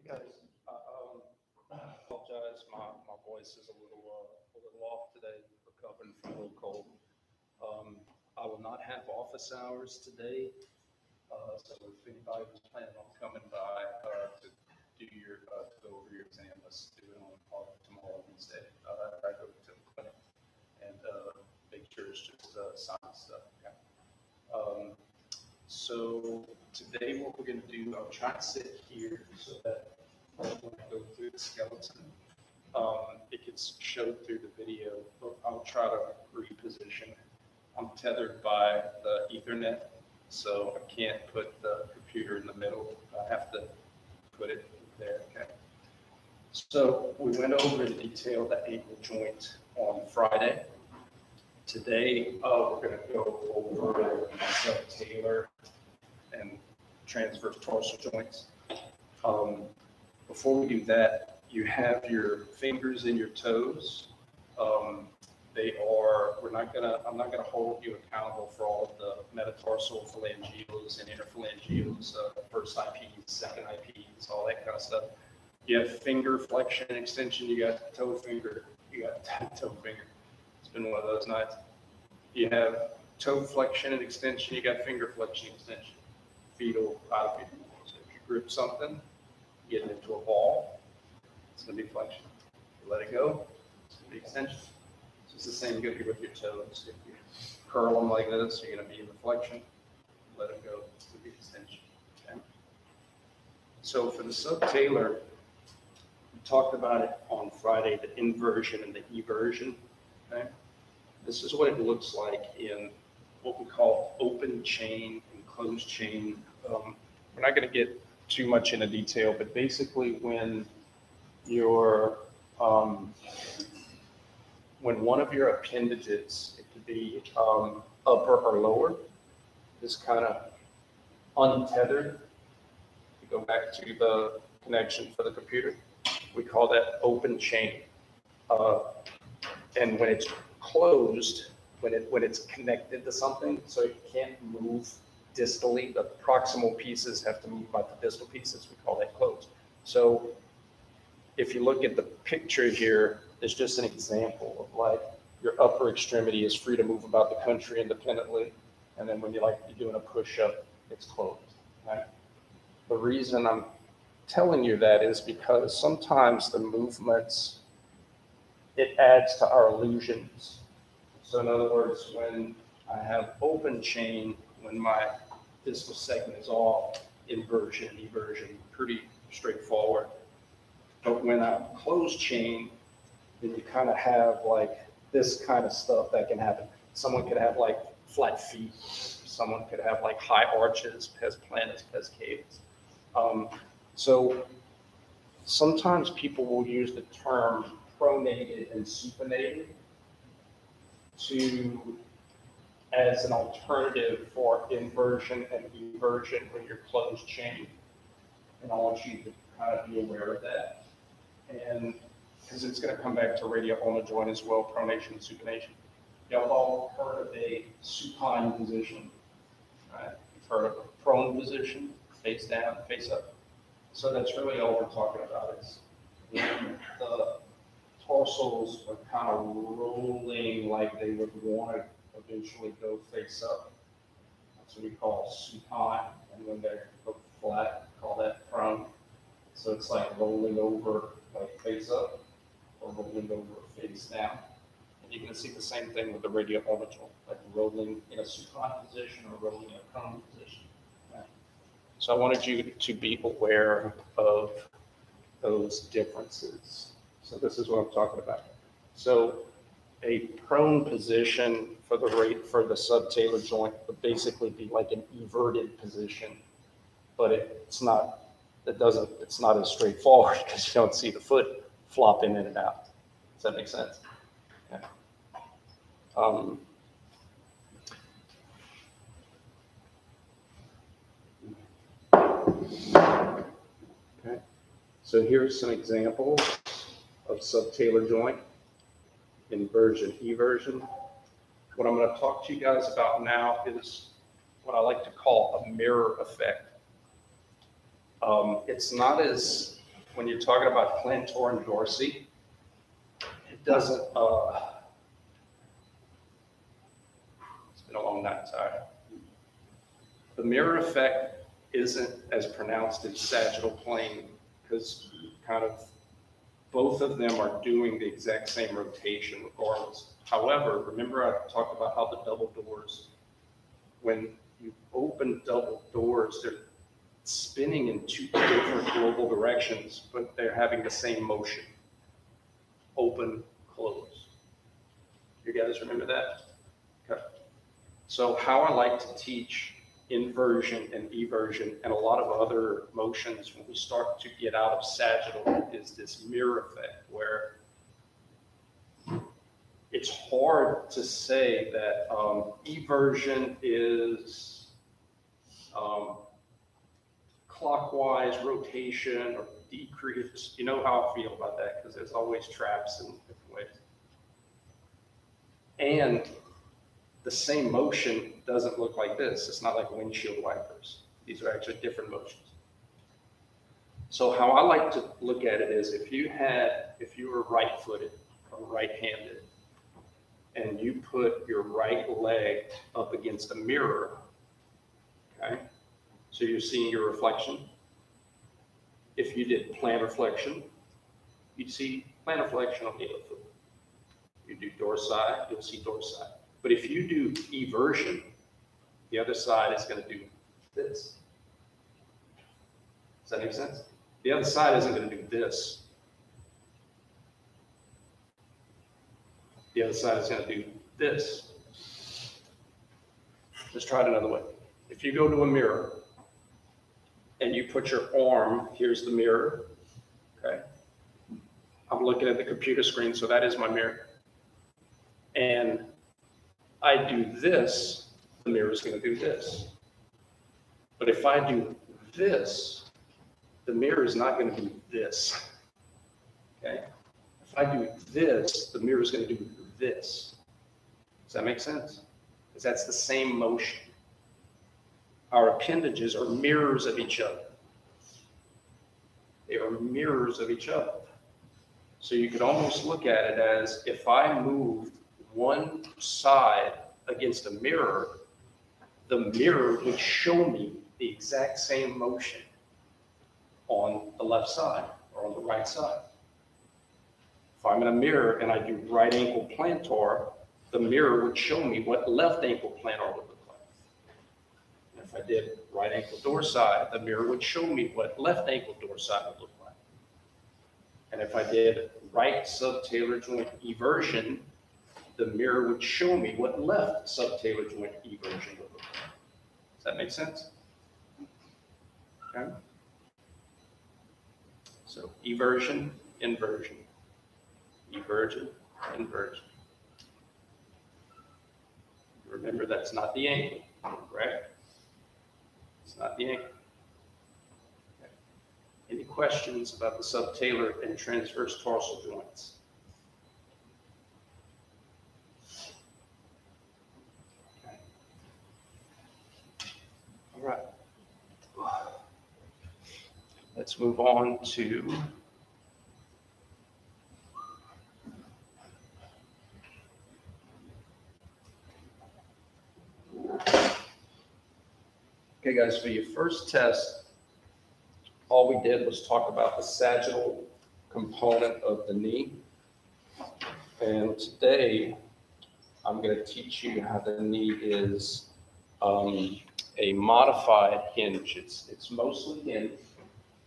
Guys, I apologize. My voice is a little off today, recovering from a little cold. I will not have office hours today, so if anybody was planning on coming by to do to go over your exam, let's do it on tomorrow instead. I go to the clinic and make sure it's just science stuff. Okay? So today what we're going to do, I'll try to sit here so that when I go through the skeleton, it gets showed through the video, but I'll try to reposition. I'm tethered by the Ethernet, so I can't put the computer in the middle. I have to put it there, okay? So we went over in detail the ankle joint on Friday. Today, we're going to go over subtalar and transverse tarsal joints. Before we do that, you have your fingers and your toes. I'm not gonna hold you accountable for all of the metatarsal phalangeals and interphalangeals, first IPs, second IPs, all that kind of stuff. You have finger flexion and extension, you got toe finger, you got toe finger. It's been one of those nights. You have toe flexion and extension, you got finger flexion and extension, fetal, bifetal. So if you grip something, get it into a ball, it's going to be flexion. You let it go, it's going to be extension. So it's the same good with your toes. If you curl them like this, you're going to be in the flexion. Let it go, it's going to be extension. Okay? So for the subtalar, we talked about it on Friday, the inversion and the eversion. Okay? This is what it looks like in what we call open chain and closed chain. We're not going to get too much into detail, but basically when when one of your appendages, it could be upper or lower, is kind of untethered. To go back to the connection for the computer, we call that open chain. And when it's closed, when it's connected to something, so it can't move distally, the proximal pieces have to move like the distal pieces, we call that closed. So if you look at the picture here, it's just an example of like your upper extremity is free to move about the country independently, and then when you're doing a push-up, it's closed. Right? The reason I'm telling you that is because sometimes the movements, it adds to our illusions. So in other words, when I have open chain, when my distal segment is off, inversion, eversion, pretty straightforward. But when I'm closed chain, then you kind of have like this kind of stuff that can happen. Someone could have like flat feet. Someone could have like high arches, pes planus, pes caves. So sometimes people will use the term pronated and supinated as an alternative for inversion and eversion when you're closed chain. And I want you to kind of be aware of that. And because it's going to come back to radial ulnar joint as well, pronation and supination. Y'all all heard of a supine position, right? You've heard of a prone position, face down, face up. So that's really all we're talking about is when the tarsals are kind of rolling like they would want to eventually go face up. That's what we call supine. And when they go flat, we call that prone. So it's like rolling over like face up or rolling over face down. And you're going to see the same thing with the radial ulnar joint, like rolling in a supine position or rolling in a prone position. Right? So I wanted you to be aware of those differences. So this is what I'm talking about. So a prone position for the subtalar joint would basically be like an everted position, but it's not as straightforward because you don't see the foot flopping in and out. Does that make sense? Yeah. Okay. So here's some examples of subtalar joint, inversion, eversion. What I'm going to talk to you guys about now is what I like to call a mirror effect. It's not as when you're talking about plantar and dorsi, it doesn't, it's been a long night, sorry. The mirror effect isn't as pronounced as sagittal plane because kind of both of them are doing the exact same rotation regardless. However, remember I talked about how the double doors, when you open double doors, they're spinning in two different global directions, but they're having the same motion. Open, close. You guys remember that? Okay. So how I like to teach inversion and eversion and a lot of other motions when we start to get out of sagittal is this mirror effect where it's hard to say that eversion is clockwise rotation or decrease. You know how I feel about that because there's always traps in different ways. And the same motion doesn't look like this. It's not like windshield wipers. These are actually different motions. So how I like to look at it is if you were right-footed or right-handed, and you put your right leg up against a mirror, okay? So you're seeing your reflection. If you did plantar flexion, you'd see plantar flexion on the other foot. You do dorsi, you'll see dorsi. But if you do eversion, the other side is going to do this. Does that make sense? The other side isn't going to do this. The other side is going to do this. Let's try it another way. If you go to a mirror and you put your arm, here's the mirror, okay? I'm looking at the computer screen, so that is my mirror. And I do this, the mirror is going to do this. But if I do this, the mirror is not going to do this, okay? If I do this, the mirror is going to do this. Does that make sense? Because that's the same motion. Our appendages are mirrors of each other. They are mirrors of each other. So you could almost look at it as if I moved one side against a mirror, the mirror would show me the exact same motion on the left side or on the right side. If I'm in a mirror and I do right ankle plantar, the mirror would show me what left ankle plantar would look like. And if I did right ankle dorsi, the mirror would show me what left ankle dorsi would look like. And if I did right subtalar joint eversion, the mirror would show me what left subtalar joint eversion would look like. Does that make sense? Okay. So eversion, inversion, eversion, inversion. Remember, that's not the ankle, correct? It's not the ankle. Okay. Any questions about the subtalar and transverse tarsal joints? Okay. All right. Let's move on to okay, guys, for your first test, all we did was talk about the sagittal component of the knee. And today, I'm going to teach you how the knee is a modified hinge. It's mostly hinged,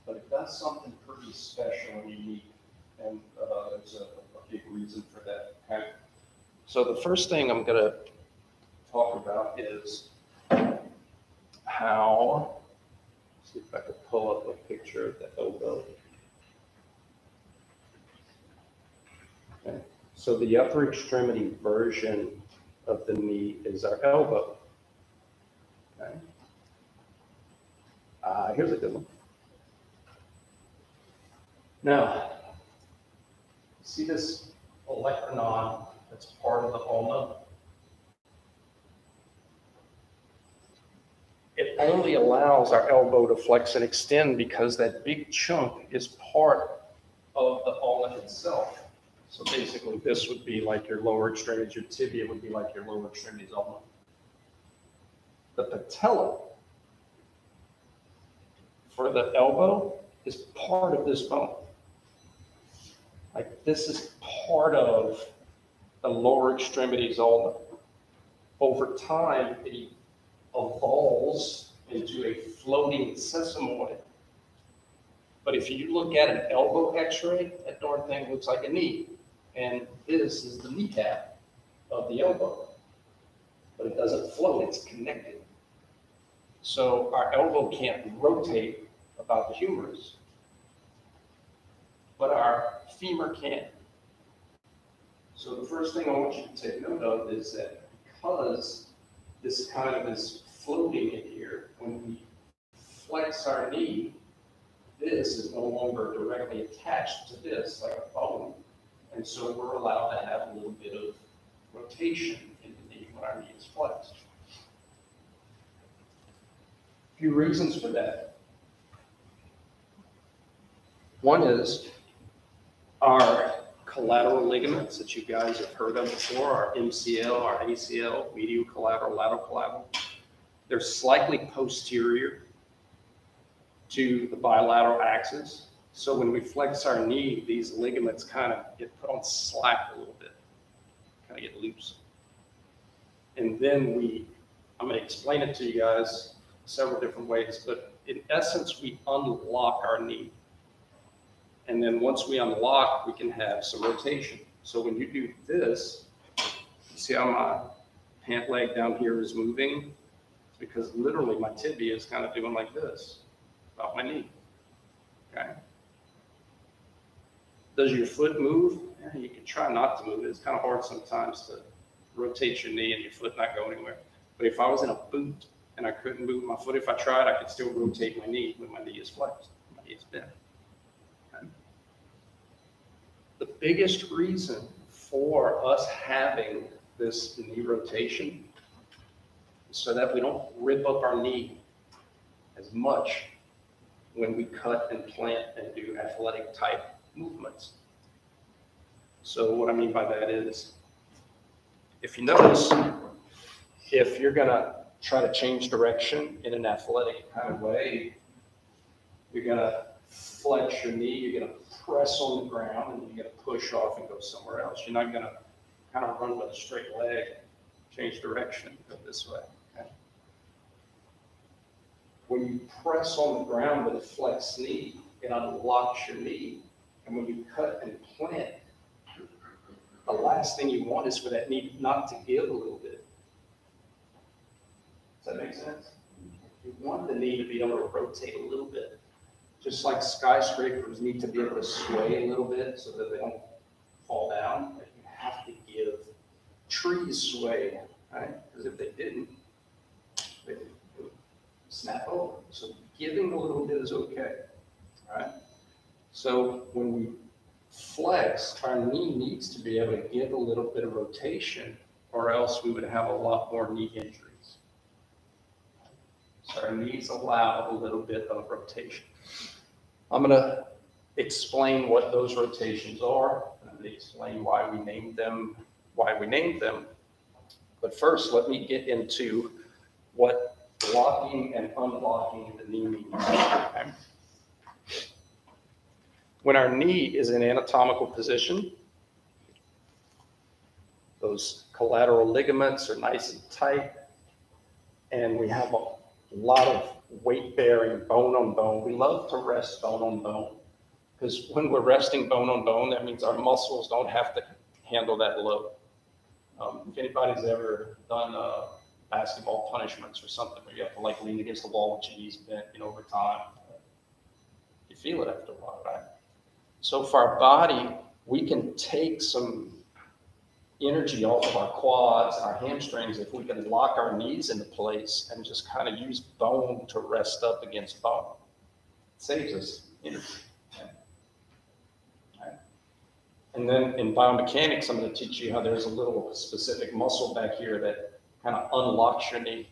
but it does something pretty special and unique. And there's a big reason for that. Okay? So the first thing I'm going to talk about is how, see if I can pull up a picture of the elbow. Okay. So the upper extremity version of the knee is our elbow. Okay. Here's a good one. Now, see this olecranon that's part of the ulna? it only allows our elbow to flex and extend because that big chunk is part of the ulna itself. So basically this would be like your lower extremities, your tibia would be like your lower extremities ulna. The patella for the elbow is part of this bone. Like this is part of the lower extremities ulna. Over time, it evolves into a floating sesamoid. But if you look at an elbow x-ray, that darn thing looks like a knee. And this is the kneecap of the elbow. But it doesn't float, it's connected. So our elbow can't rotate about the humerus, but our femur can. So the first thing I want you to take note of is that because this kind of is floating in here, when we flex our knee, this is no longer directly attached to this like a bone. And so we're allowed to have a little bit of rotation in the knee when our knee is flexed. A few reasons for that. One is our collateral ligaments that you guys have heard of before, our MCL, our ACL, medial collateral, lateral collateral. They're slightly posterior to the bilateral axis. So when we flex our knee, these ligaments kind of get put on slack a little bit, kind of get loose. And then I'm going to explain it to you guys several different ways, but in essence, we unlock our knee. And then once we unlock, we can have some rotation. So when you do this, you see how my pant leg down here is moving? It's because literally my tibia is kind of doing like this, about my knee, okay? Does your foot move? Yeah, you can try not to move. It's kind of hard sometimes to rotate your knee and your foot not go anywhere. But if I was in a boot and I couldn't move my foot, if I tried, I could still rotate my knee when my knee is flexed, my knee is bent. The biggest reason for us having this knee rotation is so that we don't rip up our knee as much when we cut and plant and do athletic type movements. So what I mean by that is, if you notice, if you're gonna try to change direction in an athletic kind of way, you're gonna flex your knee, you're gonna press on the ground, and you're gonna push off and go somewhere else. You're not gonna kind of run with a straight leg, change direction, go this way. Okay? When you press on the ground with a flexed knee, it unlocks your knee. And when you cut and plant, the last thing you want is for that knee not to give a little bit. Does that make sense? You want the knee to be able to rotate a little bit. Just like skyscrapers need to be able to sway a little bit so that they don't fall down. But you have to give trees sway, right? Because if they didn't, they would snap over. So giving a little bit is okay, right? So when we flex, our knee needs to be able to give a little bit of rotation, or else we would have a lot more knee injuries. So our knees allow a little bit of rotation. I'm going to explain what those rotations are, and explain why we named them. But first, let me get into what locking and unlocking the knee means. Okay? When our knee is in anatomical position, those collateral ligaments are nice and tight, and we have a lot of weight-bearing bone on bone. We love to rest bone on bone, because when we're resting bone on bone, that means our muscles don't have to handle that load. If anybody's ever done basketball punishments or something where you have to like lean against the wall with your knees bent, over time, you feel it after a while, right? So for our body, we can take some energy off of our quads and our hamstrings if we can lock our knees into place and just kind of use bone to rest up against bone. It saves us energy. Okay. Right. And then in biomechanics, I'm going to teach you how there's a little specific muscle back here that kind of unlocks your knee.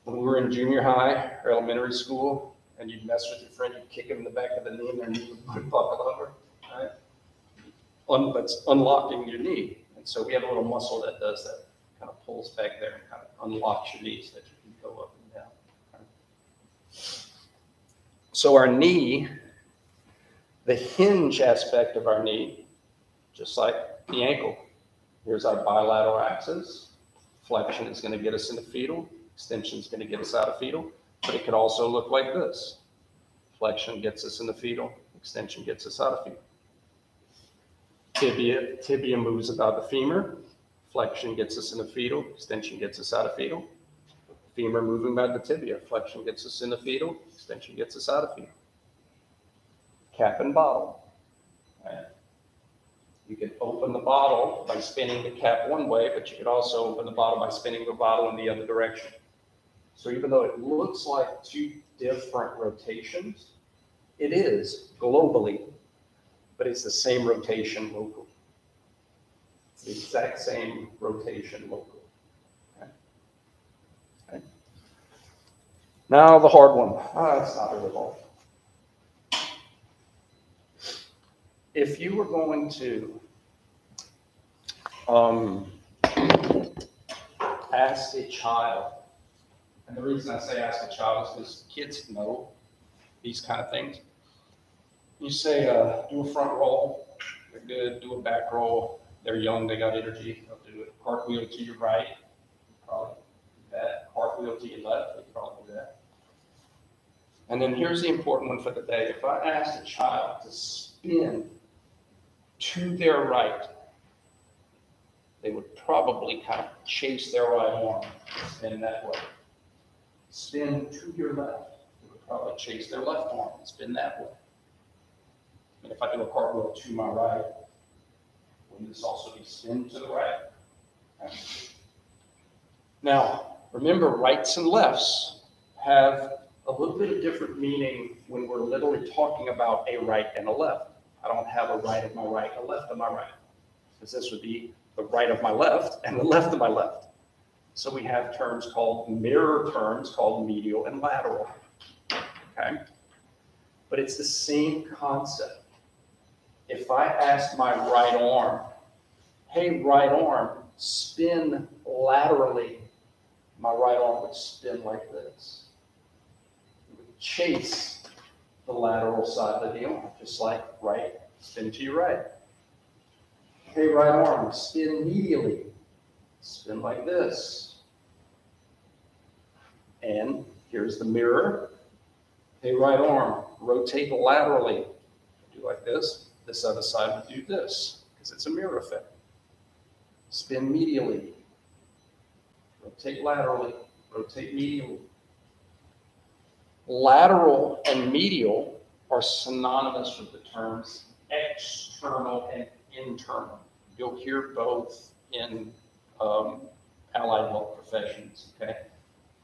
when we were in junior high or elementary school, and you'd mess with your friend, you'd kick him in the back of the knee, and their knee would buckle over, right? That's unlocking your knee. And so we have a little muscle that does that, kind of pulls back there and kind of unlocks your knee so that you can go up and down. Right? So our knee, the hinge aspect of our knee, just like the ankle, here's our bilateral axis. Flexion is going to get us into fetal. Extension is going to get us out of fetal. But it could also look like this. Flexion gets us into fetal. Extension gets us out of fetal. Tibia moves about the femur. Flexion gets us into fetal. Extension gets us out of fetal. Femur moving about the tibia. Flexion gets us into fetal. Extension gets us out of fetal. Cap and bottle. Right? You could open the bottle by spinning the cap one way, but you could also open the bottle by spinning the bottle in the other direction. So even though it looks like two different rotations, it is globally, but it's the same rotation locally. It's the exact same rotation locally. Okay. Okay. Now the hard one. It's not really hard. If you were going to ask a child, and the reason I say ask a child is because kids know these kind of things. You say, do a front roll, they're good, do a back roll, they're young, they got energy, they'll do it. Cartwheel to your right, probably do that. Cartwheel to your left, they probably do that. And then here's the important one for the day. If I asked a child to spin to their right, they would probably kind of chase their right arm, spin that way. Spin to your left, they would probably chase their left arm and spin that way. And if I do a cartwheel to my right, wouldn't this also be spin to the right? Okay. Now, remember, rights and lefts have a little bit of different meaning when we're literally talking about a right and a left. I don't have a right of my right, a left of my right, because this would be the right of my left and the left of my left. So we have terms called mirror terms called medial and lateral. Okay? But it's the same concept. If I asked my right arm, hey, right arm, spin laterally, my right arm would spin like this. It would chase the lateral side of the arm, just like right, spin to your right. Hey, right arm, spin medially, spin like this. And here's the mirror. Hey, right arm, rotate laterally, do like this. This other side would do this, because it's a mirror effect. Spin medially, rotate laterally, rotate medially. Lateral and medial are synonymous with the terms external and internal. You'll hear both in allied health professions, okay?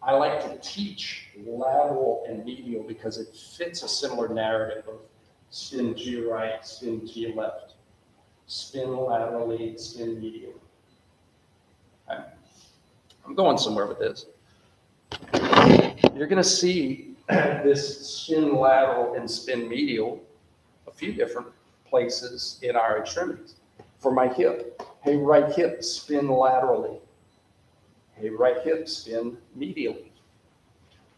I like to teach lateral and medial because it fits a similar narrative of spin to your right, spin to your left. Spin laterally, spin medially. Okay. I'm going somewhere with this. You're going to see this spin lateral and spin medial a few different places in our extremities. For my hip, hey, right hip, spin laterally. Hey, right hip, spin medially.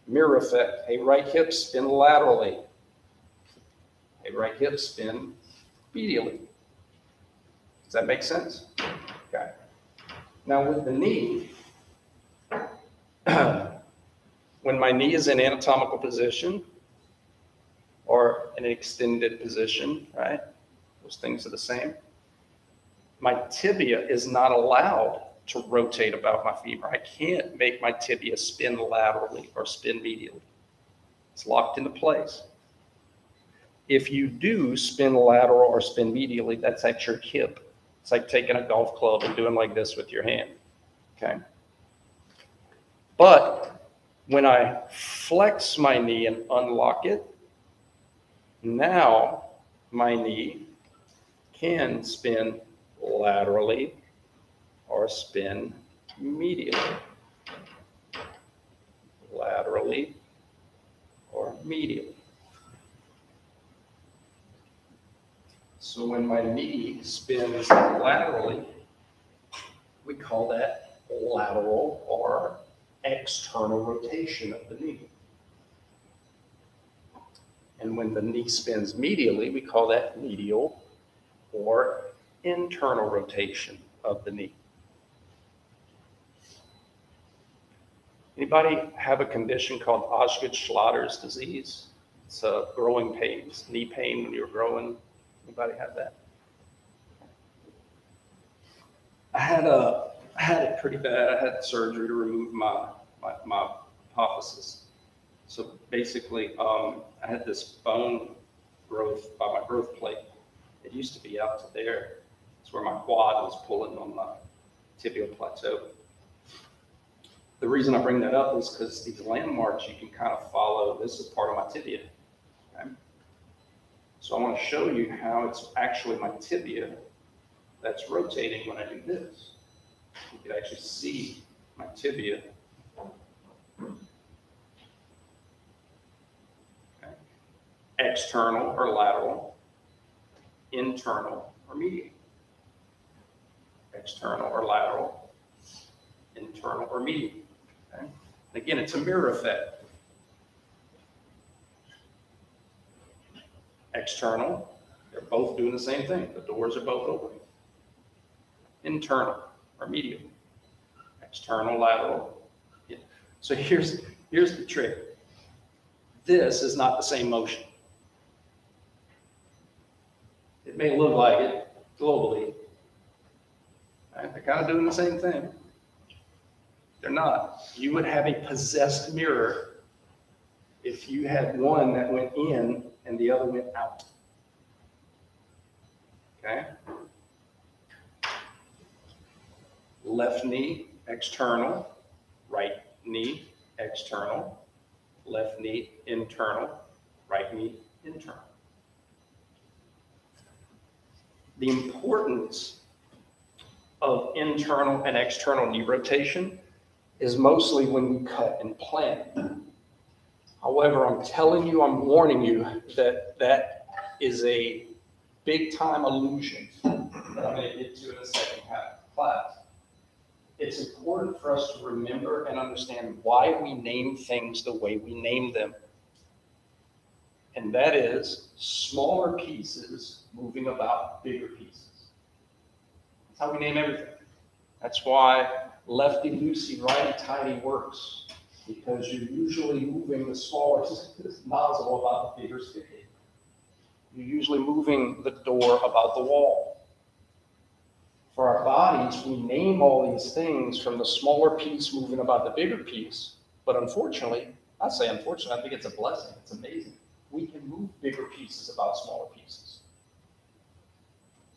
Mirror effect, hey, right hip, spin laterally. Hey, right hip, spin medially. Does that make sense? Okay. Now with the knee, when my knee is in anatomical position or an extended position, right? Those things are the same. My tibia is not allowed to rotate about my femur. I can't make my tibia spin laterally or spin medially. It's locked into place. If you do spin lateral or spin medially, that's at your hip. It's like taking a golf club and doing like this with your hand, okay? But when I flex my knee and unlock it, now my knee can spin laterally or spin medially. laterally or medially. So when my knee spins laterally, we call that lateral or external rotation of the knee. And when the knee spins medially, we call that medial or internal rotation of the knee. Anybody have a condition called Osgood-Schlatters disease? It's a growing pains, knee pain when you're growing. Anybody have that? I had it pretty bad. I had surgery to remove my apophysis. So basically, I had this bone growth by my growth plate. It used to be out to there. It's where my quad was pulling on my tibial plateau. The reason I bring that up is because these landmarks you can kind of follow. This is part of my tibia. Okay? So I want to show you how it's actually my tibia that's rotating when I do this. You can actually see my tibia. Okay. External or lateral, internal or medial. External or lateral, internal or medial. Okay. Again, it's a mirror effect. External, they're both doing the same thing. The doors are both open. Internal or medial. External, lateral. Yeah. So here's the trick. This is not the same motion. It may look like it globally. Right? They're kind of doing the same thing. They're not. You would have a possessed mirror if you had one that went in and the other went out. Okay? Left knee, external. Right knee, external. Left knee, internal. Right knee, internal. The importance of internal and external knee rotation is mostly when you cut and plant. However, I'm telling you, I'm warning you that that is a big time illusion that I'm going to get to in the second half of class. It's important for us to remember and understand why we name things the way we name them. And that is smaller pieces moving about bigger pieces. That's how we name everything. That's why lefty-loosey, righty-tighty works, because you're usually moving the smaller nozzle about the bigger spigot. You're usually moving the door about the wall. For our bodies, we name all these things from the smaller piece moving about the bigger piece, but unfortunately, I say unfortunately, I think it's a blessing, it's amazing. We can move bigger pieces about smaller pieces.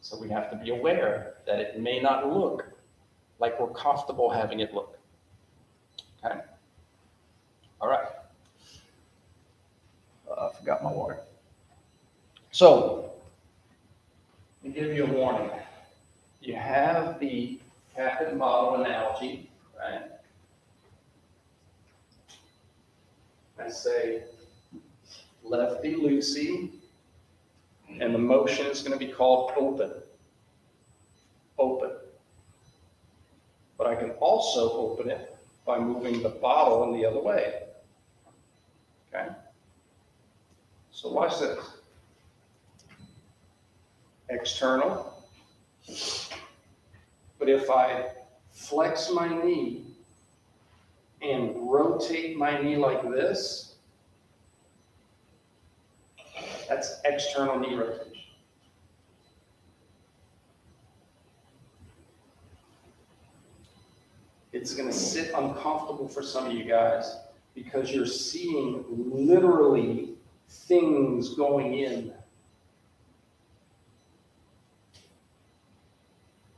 So we have to be aware that it may not look like we're comfortable having it look. Okay? All right. I forgot my water. So, let me give you a warning. You have the cat and bottle analogy, right? I say lefty-loosey, and the motion is going to be called open. Open. But I can also open it by moving the bottle in the other way. Okay? So watch this. External. But if I flex my knee and rotate my knee like this, that's external knee rotation. It's going to sit uncomfortable for some of you guys because you're seeing literally things going in.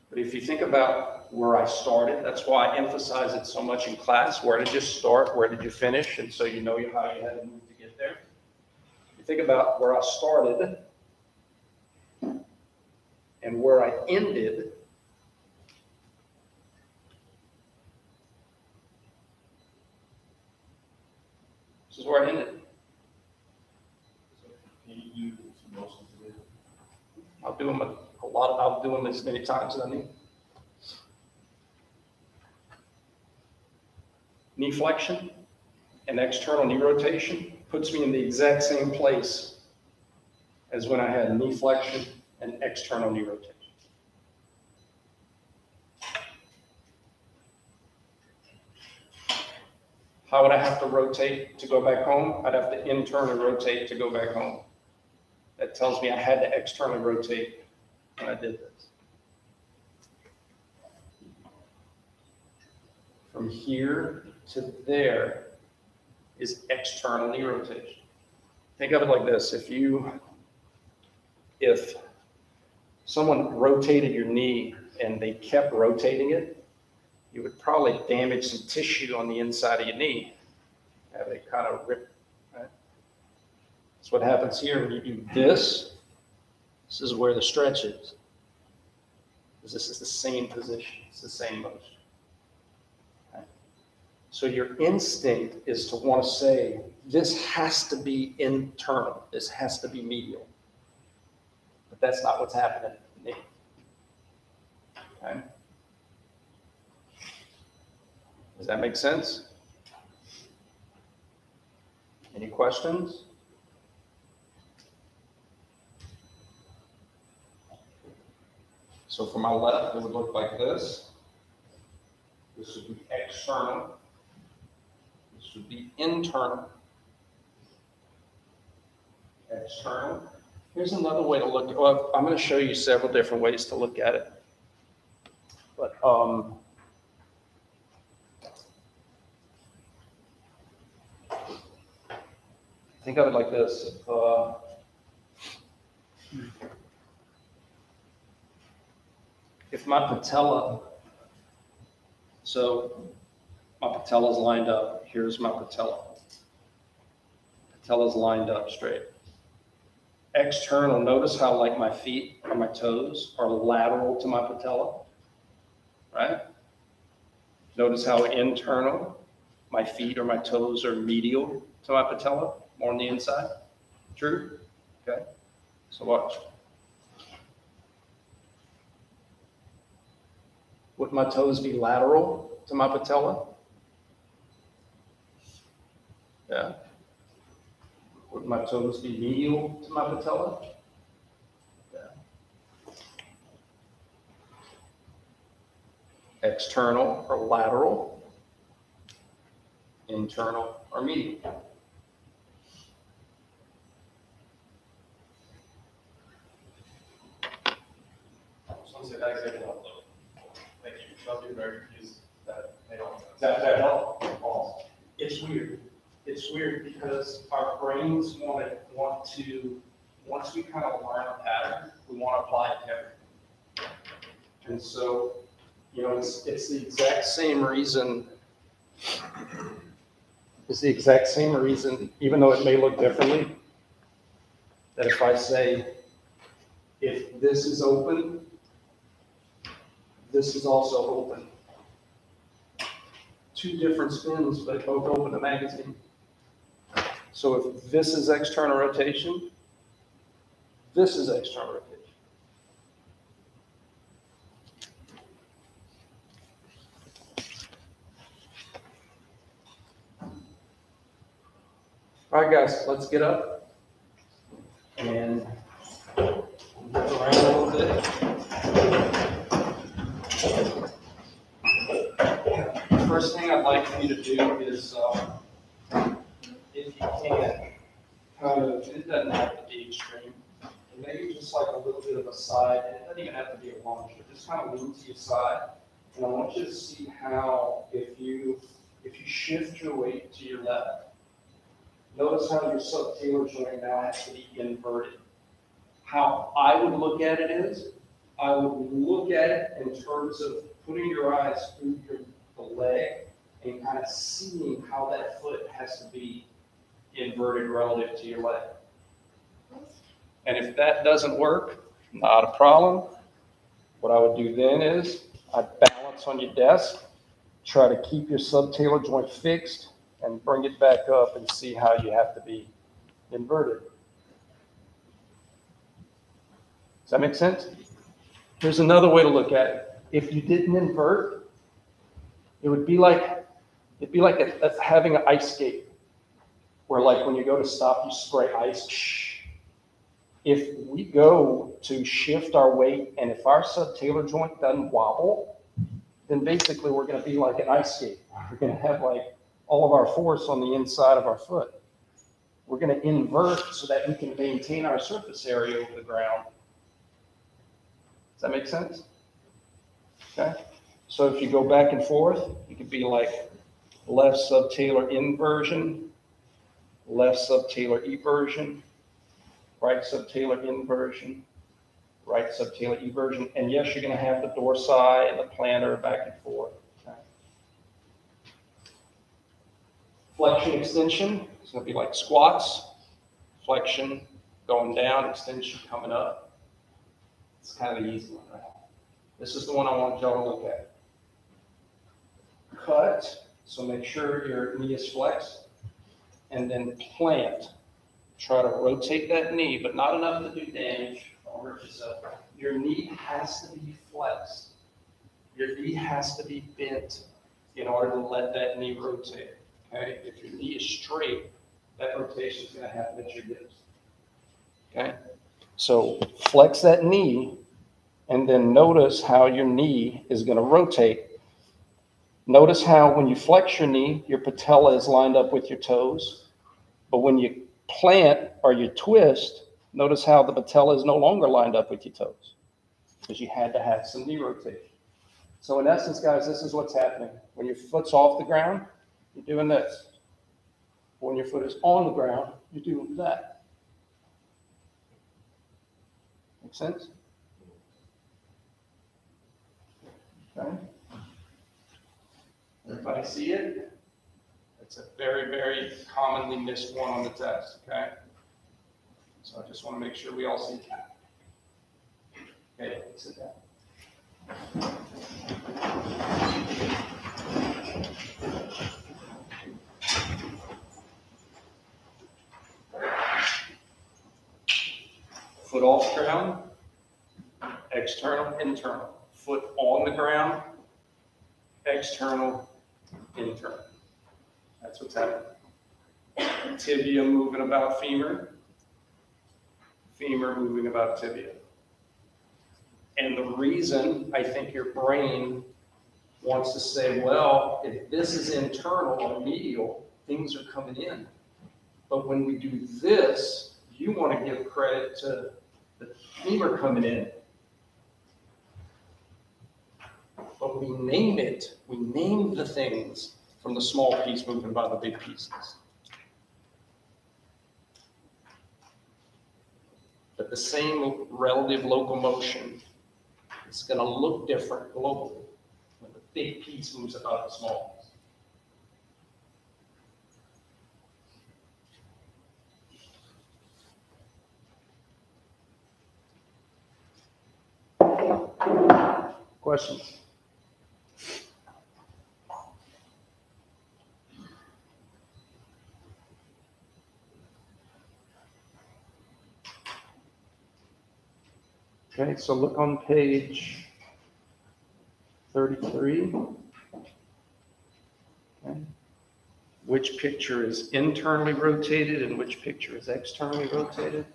But if you think about where I started, that's why I emphasize it so much in class. Where did you start? Where did you finish? And so you know how you had to move to get there. You think about where I started and where I ended. is where I ended. Can you do some motions today? I'll do them a lot. I'll do them as many times as I need. Knee flexion and external knee rotation puts me in the exact same place as when I had knee flexion and external knee rotation. How would I have to rotate to go back home? I'd have to internally rotate to go back home. That tells me I had to externally rotate when I did this. From here to there is external knee rotation. Think of it like this. If someone rotated your knee and they kept rotating it, you would probably damage some tissue on the inside of your knee. Have it kind of rip, right? That's what happens here when you do this. This is where the stretch is. This is the same position. It's the same motion. Okay? So your instinct is to want to say, this has to be internal. This has to be medial. But that's not what's happening in the knee. Okay? Does that make sense? Any questions? So for my left, it would look like this. This would be external. This would be internal. External. Here's another way to look at it. Well, I'm going to show you several different ways to look at it. But think of it like this. If my patella, so my patella is lined up, here's my patella. Patella's lined up straight. External, notice how like my feet or my toes are lateral to my patella, right? Notice how internal, my feet or my toes are medial to my patella, more on the inside. True? Okay. So watch. Would my toes be lateral to my patella? Yeah. Would my toes be medial to my patella? Yeah. External or lateral? Internal or medial? Thank you. I'll be very confused that they don't. That help? It's weird. It's weird because our brains want to, once we kind of learn a pattern, we want to apply it to everything. And so, it's the exact same reason. It's the exact same reason, even though it may look differently, that if I say, if this is open, this is also open. Two different spins, but both open the magazine. So if this is external rotation, this is external rotation. All right, guys, let's get up and move around a little bit. First thing I'd like for you to do is, if you can, kind of, it doesn't have to be extreme, maybe just like a little bit of a side, it doesn't even have to be a lunge, but just kind of lean to your side. And I want you to see how, if you shift your weight to your left, notice how your subtalar joint now has to be inverted. How I would look at it is, I would look at it in terms of putting your eyes through the leg and kind of seeing how that foot has to be inverted relative to your leg. And if that doesn't work, not a problem. What I would do then is I'd balance on your desk, try to keep your subtalar joint fixed and bring it back up and see how you have to be inverted. Does that make sense? Here's another way to look at it. If you didn't invert, it would be like, having an ice skate, where like when you go to stop, you spray ice. If we go to shift our weight, and if our subtalar joint doesn't wobble, then basically we're going to be like an ice skate. We're going to have like all of our force on the inside of our foot. We're going to invert so that we can maintain our surface area over the ground. Does that make sense? Okay. So if you go back and forth, you could be like left subtalar inversion, left subtalar eversion, right subtalar inversion, right subtalar eversion. And yes, you're going to have the dorsi and the plantar back and forth. Okay. Flexion extension is going to be like squats, flexion going down, extension coming up. It's kind of the easy one, right? This is the one I want y'all to look at. Cut, so make sure your knee is flexed, and then plant. Try to rotate that knee, but not enough to do damage. Don't hurt yourself. Your knee has to be flexed. Your knee has to be bent in order to let that knee rotate. Okay? If your knee is straight, that rotation is going to happen at your hips. Okay? So flex that knee, and then notice how your knee is going to rotate. Notice how when you flex your knee, your patella is lined up with your toes. But when you plant or you twist, notice how the patella is no longer lined up with your toes, because you had to have some knee rotation. So in essence, guys, this is what's happening. When your foot's off the ground, you're doing this. When your foot is on the ground, you're doing that. Make sense? Okay. Everybody see it? It's a very, very commonly missed one on the test, okay? So I just want to make sure we all see it. Okay, sit down. Foot off the ground, external, internal. Foot on the ground, external, internal. That's what's happening. Tibia moving about femur, femur moving about tibia. And the reason I think your brain wants to say, well, if this is internal or medial, things are coming in. But when we do this, you want to give credit to the femur coming in. But we name it, we name the things from the small piece moving by the big pieces. But the same relative locomotion is going to look different globally when the big piece moves about the small piece. Questions? Okay, so look on page 33. Okay. Which picture is internally rotated and which picture is externally rotated?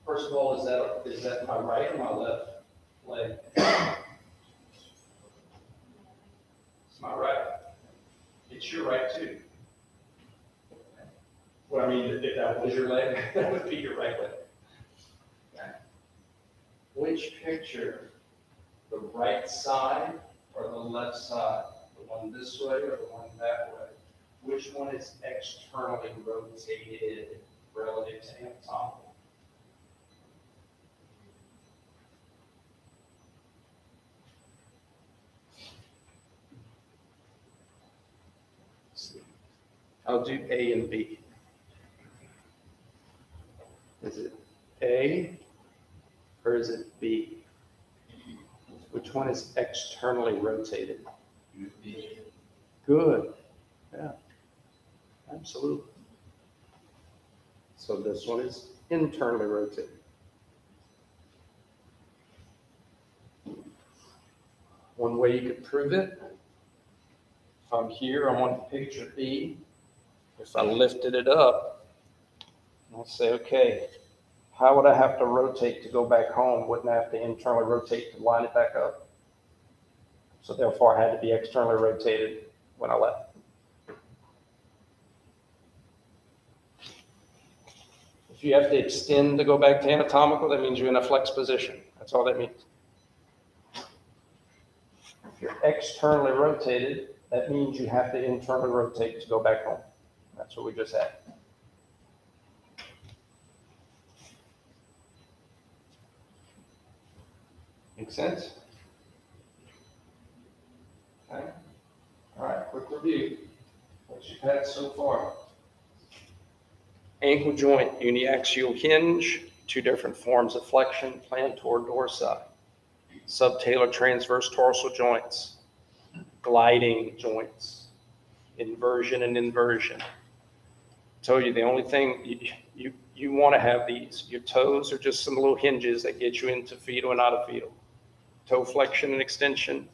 First of all, is that my right or my left leg? It's my right. It's your right too. Well, I mean, if that was your leg, that would be your right leg. Okay. Which picture, the right side or the left side? The one this way or the one that way? Which one is externally rotated relative to anatomical? I'll do A and B. Is it A Which one is externally rotated? UV. Good. Yeah, absolutely. So this one is internally rotated. One way you could prove it, if I'm here, I'm on picture B. If I lifted it up, I'll say, okay, how would I have to rotate to go back home? Wouldn't I have to internally rotate to line it back up? So therefore, I had to be externally rotated when I left. If you have to extend to go back to anatomical, that means you're in a flex position. That's all that means. If you're externally rotated, that means you have to internally rotate to go back home. That's what we just had. Make sense? Okay. All right, quick review. What you've had so far. Ankle joint, uniaxial hinge, two different forms of flexion, plantar dorsi. Subtalar transverse tarsal joints, gliding joints, inversion and inversion. I told you the only thing you want to have these. Your toes are just some little hinges that get you into fetal and out of fetal. Toe flexion and extension,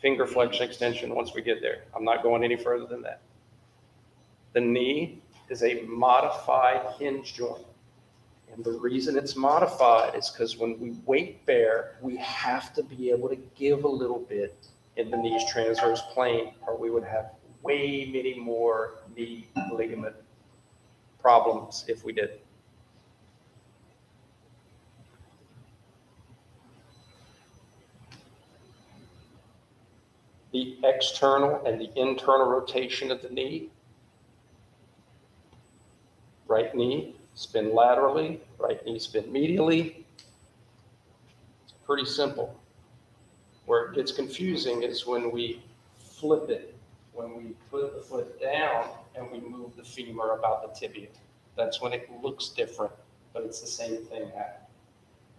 finger flexion extension once we get there. I'm not going any further than that. The knee is a modified hinge joint. And the reason it's modified is because when we weight bear, we have to be able to give a little bit in the knee's transverse plane, or we would have way many more knee ligament problems if we did. The external and the internal rotation of the knee. Right knee, spin laterally, right knee, spin medially. It's pretty simple. Where it gets confusing is when we flip it, when we put the foot down and we move the femur about the tibia. That's when it looks different, but it's the same thing happening.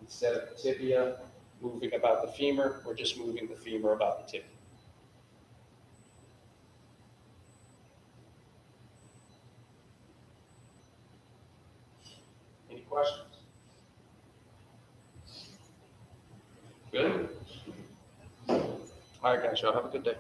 Instead of the tibia moving about the femur, we're just moving the femur about the tibia. Any questions? Good? All right, guys, y'all have a good day.